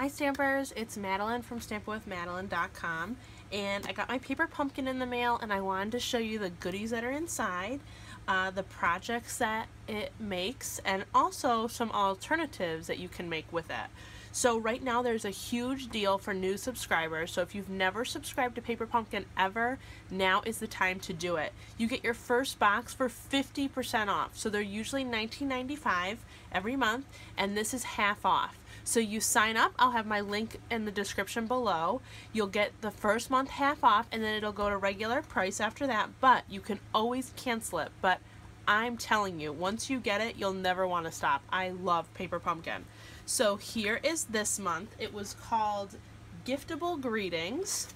Hi Stampers, it's Madeline from stampwithmadelyn.com, and I got my paper pumpkin in the mail and I wanted to show you the goodies that are inside, the projects that it makes, and also some alternatives that you can make with it. So right now there's a huge deal for new subscribers, so if you've never subscribed to Paper Pumpkin ever, now is the time to do it. You get your first box for 50% off, so they're usually $19.95 every month, and this is half off. So you sign up, I'll have my link in the description below. You'll get the first month half off, and then it'll go to regular price after that, but you can always cancel it. But I'm telling you, once you get it, you'll never want to stop. I love Paper Pumpkin. So here is this month. It was called Giftable Greetings.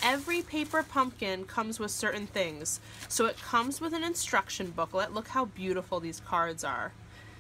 Every paper pumpkin comes with certain things. So it comes with an instruction booklet. Look how beautiful these cards are.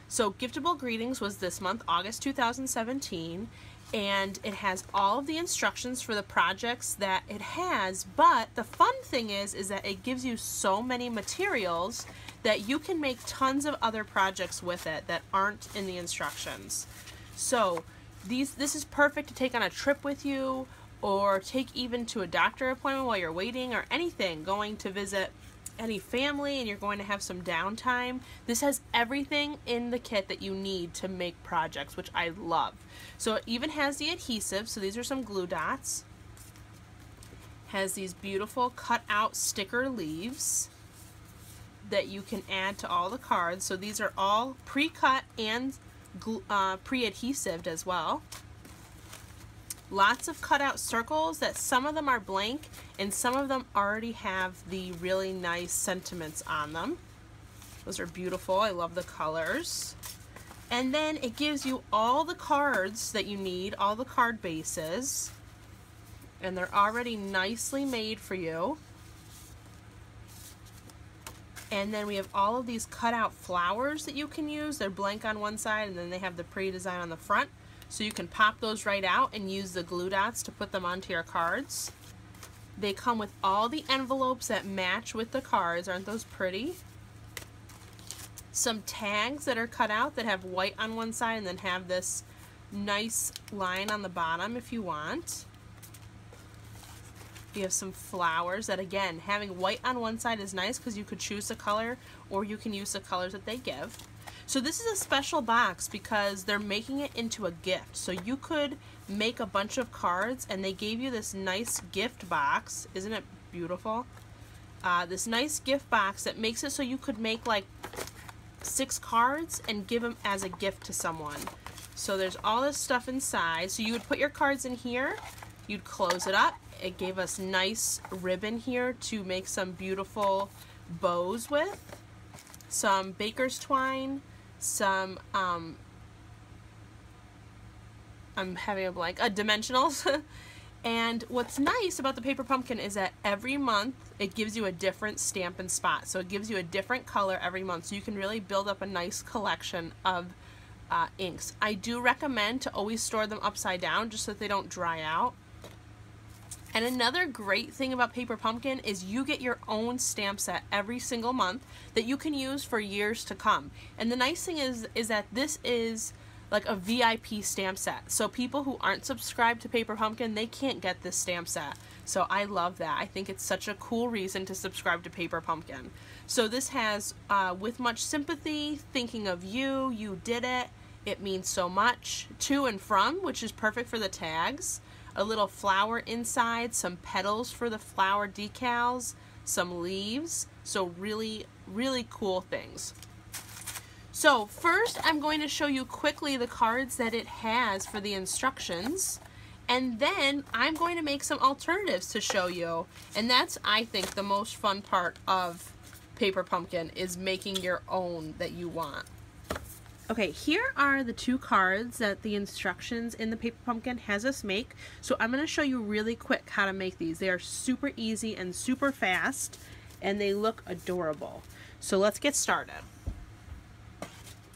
So Giftable Greetings was this month, August 2017, and it has all of the instructions for the projects that it has, but the fun thing is that it gives you so many materials that you can make tons of other projects with it that aren't in the instructions. So this is perfect to take on a trip with you, or take even to a doctor appointment while you're waiting, or anything, going to visit any family and you're going to have some downtime. This has everything in the kit that you need to make projects, which I love. So it even has the adhesive, so these are some glue dots. Has these beautiful cut out sticker leaves that you can add to all the cards. So these are all pre-cut and pre-adhesived as well. Lots of cutout circles that some of them are blank and some of them already have the really nice sentiments on them. Those are beautiful. I love the colors. And then it gives you all the cards that you need, all the card bases, and they're already nicely made for you. And then we have all of these cutout flowers that you can use. They're blank on one side and then they have the pre-design on the front. So you can pop those right out and use the glue dots to put them onto your cards. They come with all the envelopes that match with the cards. Aren't those pretty? Some tags that are cut out that have white on one side and then have this nice line on the bottom if you want. You have some flowers that, again, having white on one side is nice because you could choose a color or you can use the colors that they give. So this is a special box because they're making it into a gift. So you could make a bunch of cards and they gave you this nice gift box. Isn't it beautiful? This nice gift box that makes it so you could make like 6 cards and give them as a gift to someone. So there's all this stuff inside. So you would put your cards in here. You'd close it up. It gave us nice ribbon here to make some beautiful bows with. Some baker's twine. Some, I'm having a blank, dimensionals. And what's nice about the Paper Pumpkin is that every month it gives you a different stamp and spot. So it gives you a different color every month. So you can really build up a nice collection of inks. I do recommend to always store them upside down just so that they don't dry out. And another great thing about Paper Pumpkin is you get your own stamp set every single month that you can use for years to come. And the nice thing is that this is like a VIP stamp set. So people who aren't subscribed to Paper Pumpkin, they can't get this stamp set. So I love that. I think it's such a cool reason to subscribe to Paper Pumpkin. So this has, with much sympathy, thinking of you, you did it, it means so much, to and from, which is perfect for the tags. A little flower inside, some petals for the flower decals, some leaves. So really, really cool things. So first I'm going to show you quickly the cards that it has for the instructions. And then I'm going to make some alternatives to show you. And that's, I think, the most fun part of Paper Pumpkin is making your own that you want. Okay, here are the 2 cards that the instructions in the Paper Pumpkin has us make. So I'm going to show you really quick how to make these. They are super easy and super fast, and they look adorable. So let's get started.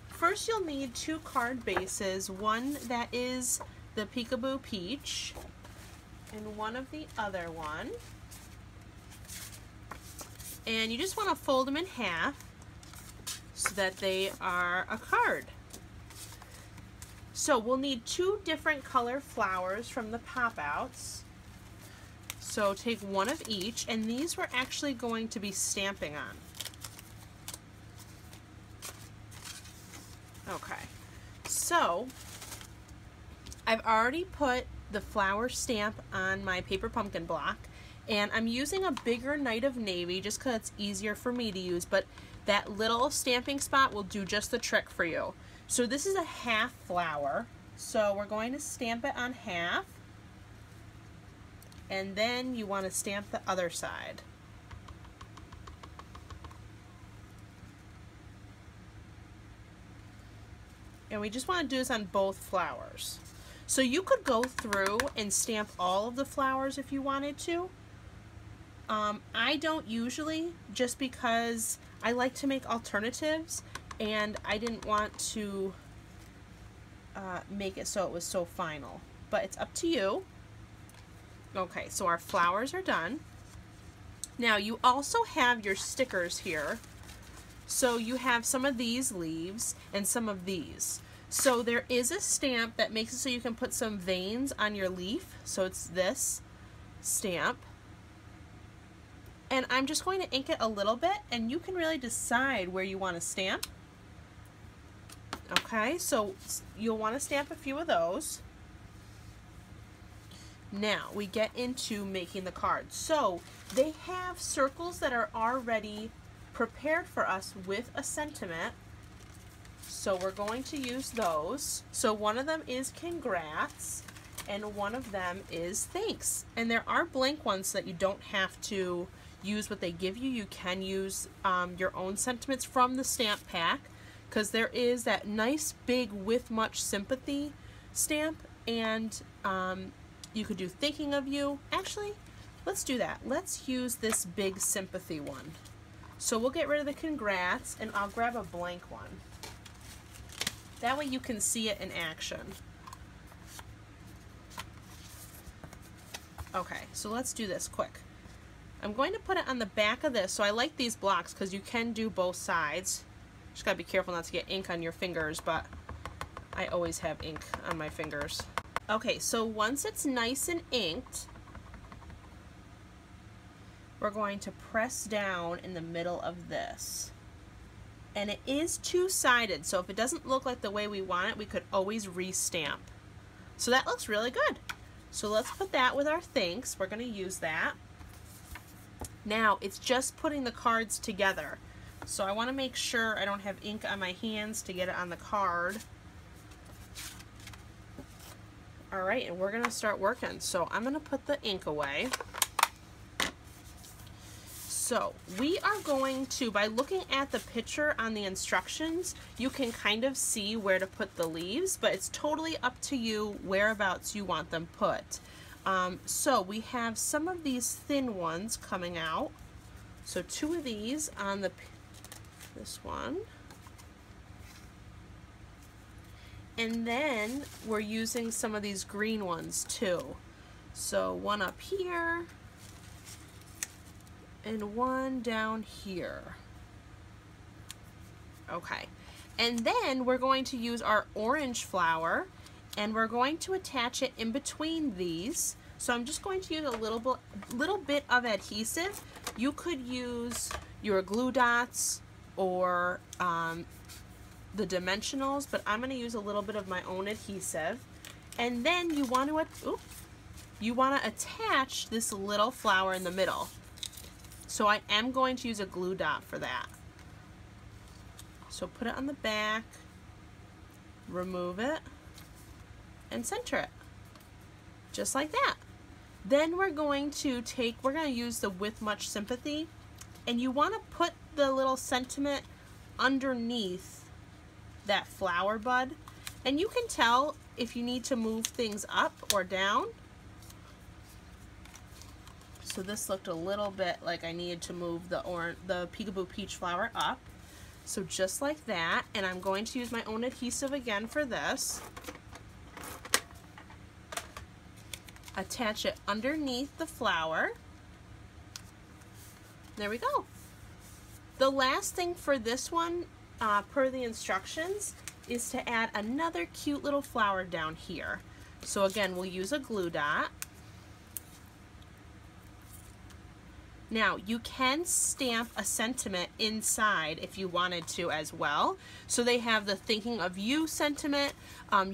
First, you'll need 2 card bases, one that is the Peekaboo Peach, and one of the other one. And you just want to fold them in half so that they are a card. So we'll need 2 different color flowers from the pop-outs. So take one of each, and these we're actually going to be stamping on. Okay, so I've already put the flower stamp on my paper pumpkin block, and I'm using a bigger Night of Navy just because it's easier for me to use, but that little stamping spot will do just the trick for you. So this is a half flower, so we're going to stamp it on half. And then you want to stamp the other side. And we just want to do this on both flowers. So you could go through and stamp all of the flowers if you wanted to. I don't usually, just because I like to make alternatives, and I didn't want to make it so it was so final. But it's up to you. Okay, so our flowers are done. Now you also have your stickers here. So you have some of these leaves and some of these. So there is a stamp that makes it so you can put some veins on your leaf. So it's this stamp. And I'm just going to ink it a little bit, and you can really decide where you want to stamp. Okay, so you'll want to stamp a few of those. Now we get into making the cards. So they have circles that are already prepared for us with a sentiment. So we're going to use those. So one of them is congrats, and one of them is thanks. And there are blank ones so that you don't have to use what they give you. You can use your own sentiments from the stamp pack, because there is that nice big with much sympathy stamp, and you could do thinking of you. Actually, let's do that. Let's use this big sympathy one. So we'll get rid of the congrats, and I'll grab a blank one. That way you can see it in action. Okay, so let's do this quick. I'm going to put it on the back of this. So I like these blocks because you can do both sides. Just gotta be careful not to get ink on your fingers, but I always have ink on my fingers. Okay, so once it's nice and inked, we're going to press down in the middle of this. And it is two-sided, so if it doesn't look like the way we want it, we could always re-stamp. So that looks really good. So let's put that with our thanks. We're going to use that. Now, it's just putting the cards together. So I want to make sure I don't have ink on my hands to get it on the card. Alright, and we're going to start working. So I'm going to put the ink away. So we are going to, by looking at the picture on the instructions, you can kind of see where to put the leaves, but it's totally up to you whereabouts you want them put. So we have some of these thin ones coming out. So two of these on this one. And then we're using some of these green ones too. So one up here and one down here. Okay, and then we're going to use our orange flower, and we're going to attach it in between these. So I'm just going to use a little bit of adhesive. You could use your glue dots or the dimensionals, but I'm going to use a little bit of my own adhesive. And then you want to attach this little flower in the middle. So I am going to use a glue dot for that. So put it on the back, remove it, and center it. Just like that. Then we're going to use the With Much Sympathy, and you want to put the little sentiment underneath that flower bud. And you can tell if you need to move things up or down. So this looked a little bit like I needed to move the Peekaboo peach flower up. So just like that, and I'm going to use my own adhesive again for this. Attach it underneath the flower. There we go. The last thing for this one, per the instructions, is to add another cute little flower down here. So again, we'll use a glue dot. Now, you can stamp a sentiment inside if you wanted to as well. So they have the thinking of you sentiment.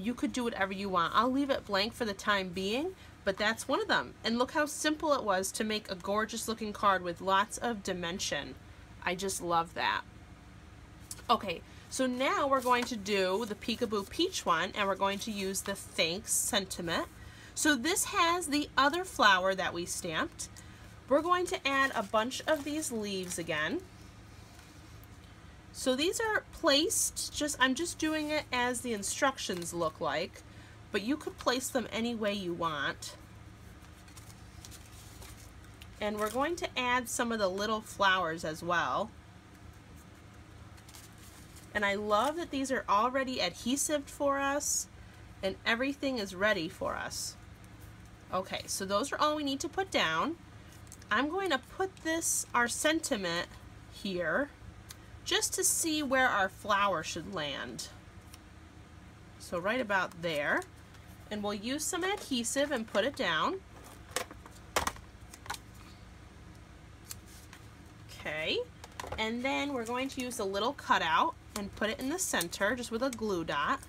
You could do whatever you want. I'll leave it blank for the time being, but that's one of them. And look how simple it was to make a gorgeous looking card with lots of dimension. I just love that. Okay, so now we're going to do the Peekaboo Peach one, and we're going to use the thanks sentiment. So this has the other flower that we stamped. We're going to add a bunch of these leaves again. So these are placed, I'm just doing it as the instructions look like, but you could place them any way you want. And we're going to add some of the little flowers as well. And I love that these are already adhesive for us and everything is ready for us. Okay, so those are all we need to put down. I'm going to put our sentiment here just to see where our flower should land. So right about there. And we'll use some adhesive and put it down. Okay, and then we're going to use a little cutout and put it in the center just with a glue dot.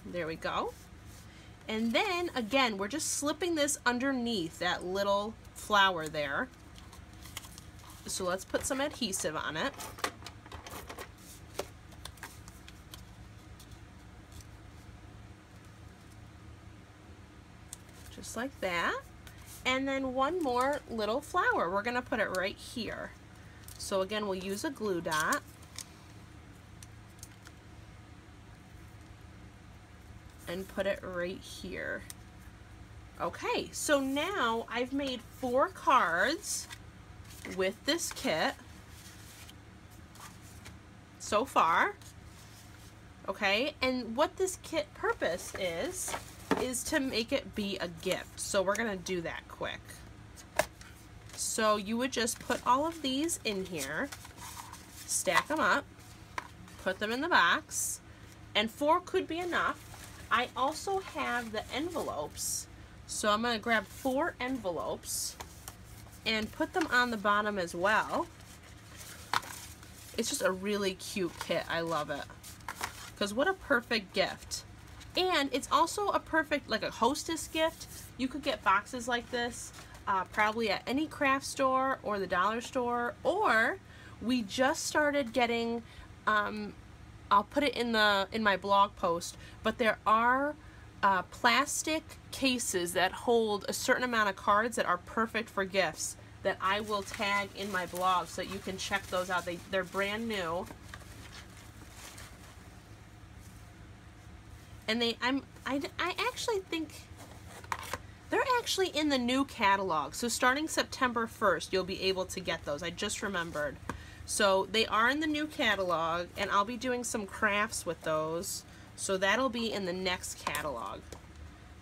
There we go. And then again, we're just slipping this underneath that little flower there. So let's put some adhesive on it. Just like that. And then one more little flower. We're going to put it right here. So again, we'll use a glue dot. And put it right here. Okay, so now I've made 4 cards with this kit so far. Okay, and what this kit purpose is to make it be a gift. So we're gonna do that quick. So you would just put all of these in here, stack them up, put them in the box, and 4 could be enough. I also have the envelopes, so I'm going to grab 4 envelopes and put them on the bottom as well. It's just a really cute kit. I love it. Because what a perfect gift. And it's also a perfect, like a hostess gift. You could get boxes like this probably at any craft store or the dollar store, or we just started getting I'll put it in my blog post, but there are plastic cases that hold a certain amount of cards that are perfect for gifts that I will tag in my blog so that you can check those out. They're brand new. And I actually think they're actually in the new catalog. So starting September 1st, you'll be able to get those. I just remembered. So they are in the new catalog, and I'll be doing some crafts with those. So that'll be in the next catalog.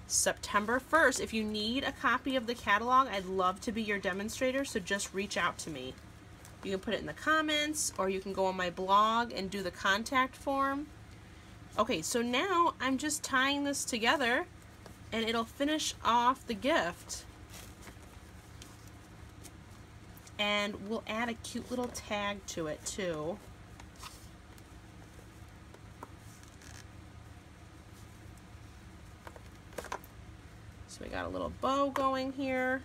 September 1st. If you need a copy of the catalog, I'd love to be your demonstrator, so just reach out to me. You can put it in the comments, or you can go on my blog and do the contact form. Okay, so now I'm just tying this together, and it'll finish off the gift. And we'll add a cute little tag to it too. So we got a little bow going here.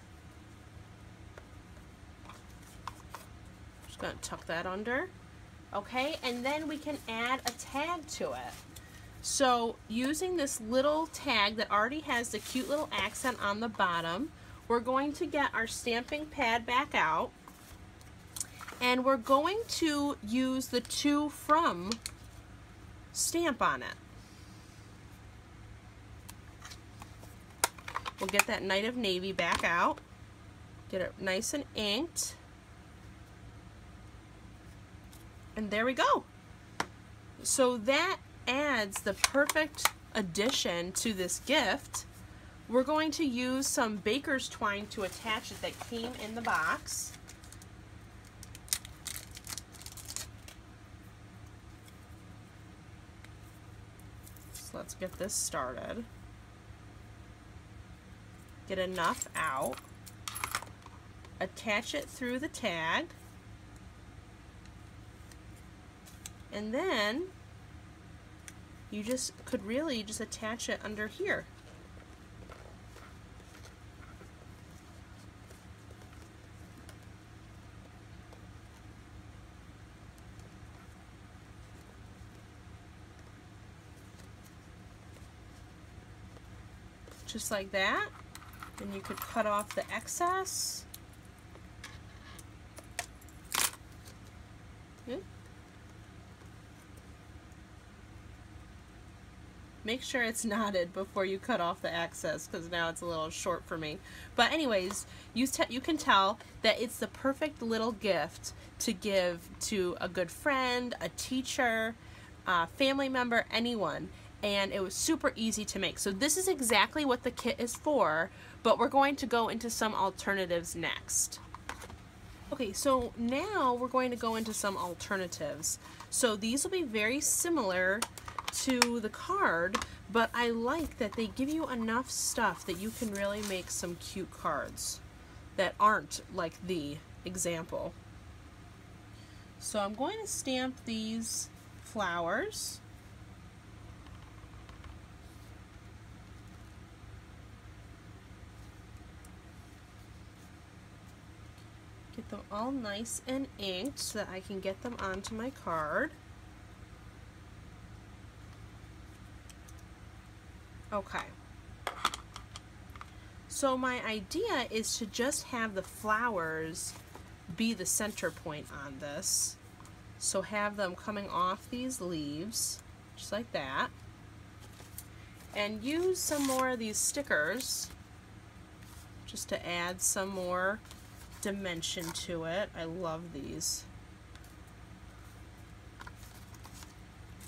Just gonna tuck that under. Okay, and then we can add a tag to it. So using this little tag that already has the cute little accent on the bottom, we're going to get our stamping pad back out. And we're going to use the To From stamp on it. We'll get that Night of Navy back out. Get it nice and inked. And there we go. So that adds the perfect addition to this gift We're going to use some baker's twine to attach it that came in the box. So let's get this started. Get enough out. Attach it through the tag. And then you could really just attach it under here. Just like that. And you could cut off the excess. Okay. Make sure it's knotted before you cut off the excess, because now it's a little short for me. But anyways, you can tell that it's the perfect little gift to give to a good friend, a teacher, a family member, anyone. And it was super easy to make. So this is exactly what the kit is for, but we're going to go into some alternatives next. Okay, so now we're going to go into some alternatives. So these will be very similar to the card, but I like that they give you enough stuff that you can really make some cute cards that aren't like the example. So I'm going to stamp these flowers. Get them all nice and inked so that I can get them onto my card. Okay. So my idea is to just have the flowers be the center point on this. So have them coming off these leaves, just like that. And use some more of these stickers just to add some more dimension to it. I love these.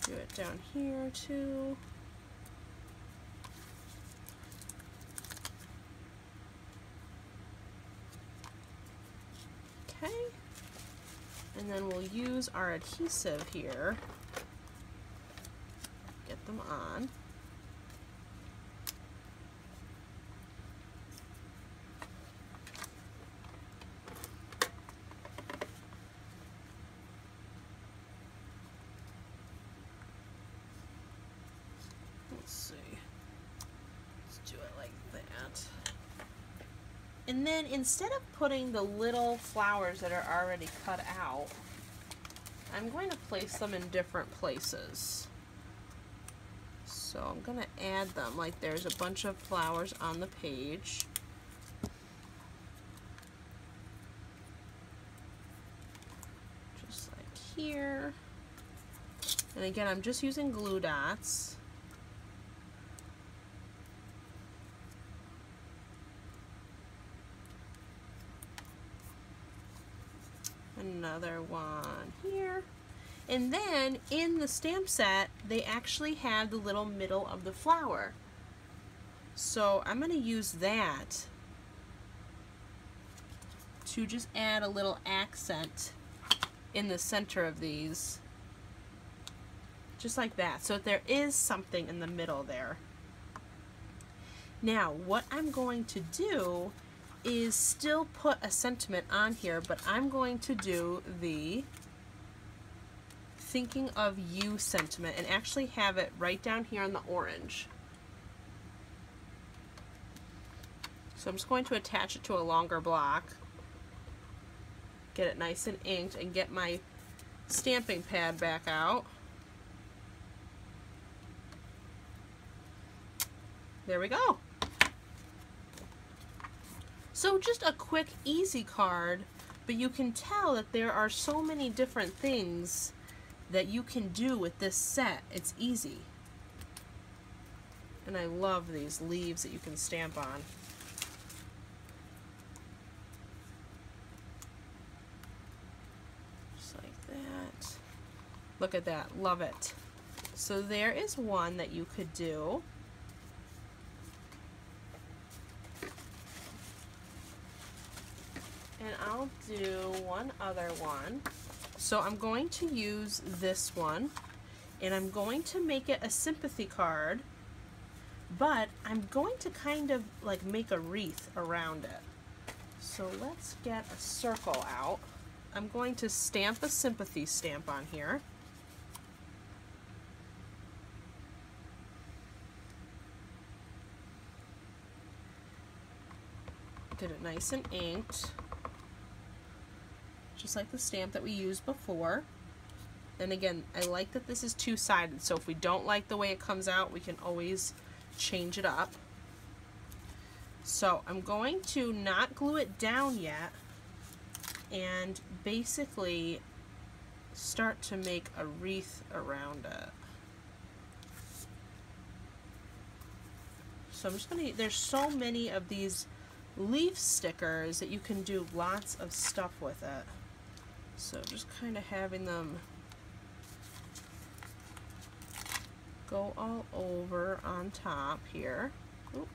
Do it down here too. Okay. And then we'll use our adhesive here. Get them on. And then instead of putting the little flowers that are already cut out, I'm going to place them in different places. So I'm going to add them, like there's a bunch of flowers on the page. Just like here. And again, I'm just using glue dots. Another one here. And then in the stamp set, they actually have the little middle of the flower. So I'm going to use that to just add a little accent in the center of these. Just like that. So there is something in the middle there. Now, what I'm going to do is still put a sentiment on here, but I'm going to do the thinking of you sentiment and actually have it right down here on the orange. So I'm just going to attach it to a longer block, get it nice and inked, and get my stamping pad back out. There we go. So just a quick, easy card, but you can tell that there are so many different things that you can do with this set. It's easy. And I love these leaves that you can stamp on. Just like that. Look at that. Love it. So there is one that you could do. I'll do one other one. So I'm going to use this one, and I'm going to make it a sympathy card, but I'm going to kind of like make a wreath around it. So let's get a circle out. I'm going to stamp a sympathy stamp on here. Get it nice and inked, just like the stamp that we used before. And again, I like that this is two-sided, so if we don't like the way it comes out, we can always change it up. So I'm going to not glue it down yet and basically start to make a wreath around it. So I'm just gonna, there's so many of these leaf stickers that you can do lots of stuff with it. So just kind of having them go all over on top here. Oop.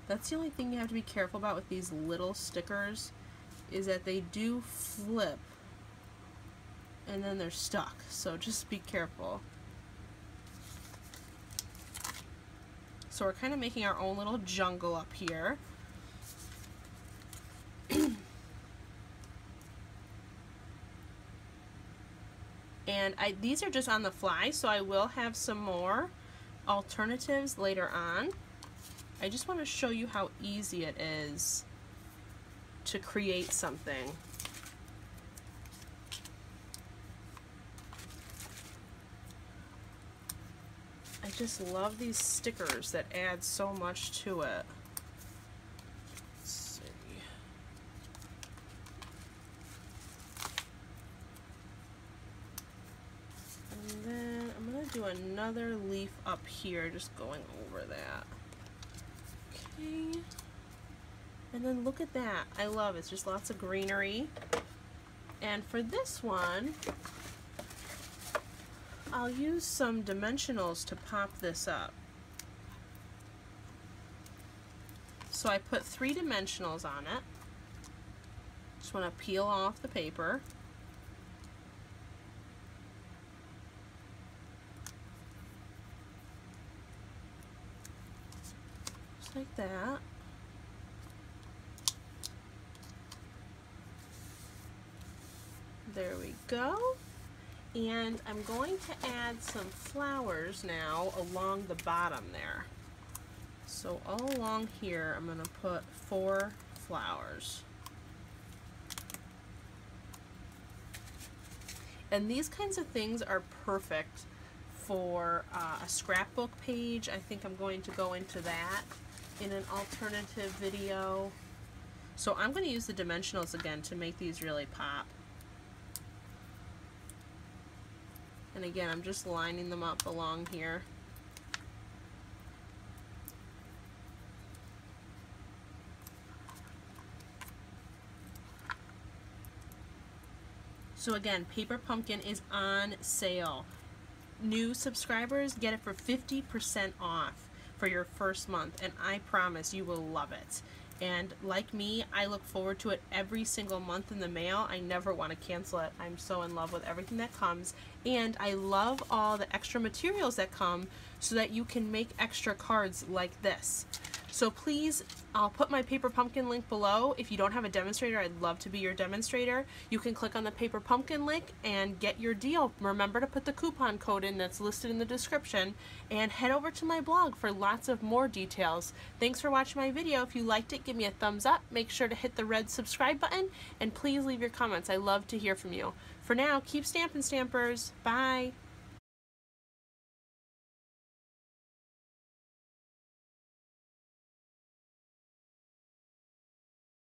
That's the only thing you have to be careful about with these little stickers, is that they do flip and then they're stuck, so just be careful. So we're kind of making our own little jungle up here. And these are just on the fly, so I will have some more alternatives later on. I just want to show you how easy it is to create something. I just love these stickers that add so much to it. Let's see. And then I'm going to do another leaf up here, just going over that. Okay. And then look at that. I love it. It's just lots of greenery. And for this one, I'll use some dimensionals to pop this up. So I put 3 dimensionals on it. Just want to peel off the paper. Just like that. There we go. And I'm going to add some flowers now along the bottom there. So all along here, I'm going to put 4 flowers. And these kinds of things are perfect for a scrapbook page. I think I'm going to go into that in an alternative video. So I'm going to use the dimensionals again to make these really pop. And again, I'm just lining them up along here. So again, Paper Pumpkin is on sale. New subscribers get it for 50% off for your first month, and I promise you will love it. And like me, I look forward to it every single month in the mail. I never want to cancel it. I'm so in love with everything that comes. And I love all the extra materials that come so that you can make extra cards like this. So please, I'll put my Paper Pumpkin link below. If you don't have a demonstrator, I'd love to be your demonstrator. You can click on the Paper Pumpkin link and get your deal. Remember to put the coupon code in that's listed in the description, and head over to my blog for lots of more details. Thanks for watching my video. If you liked it, give me a thumbs up. Make sure to hit the red subscribe button, and please leave your comments. I love to hear from you. For now, keep stamping, Stampers. Bye.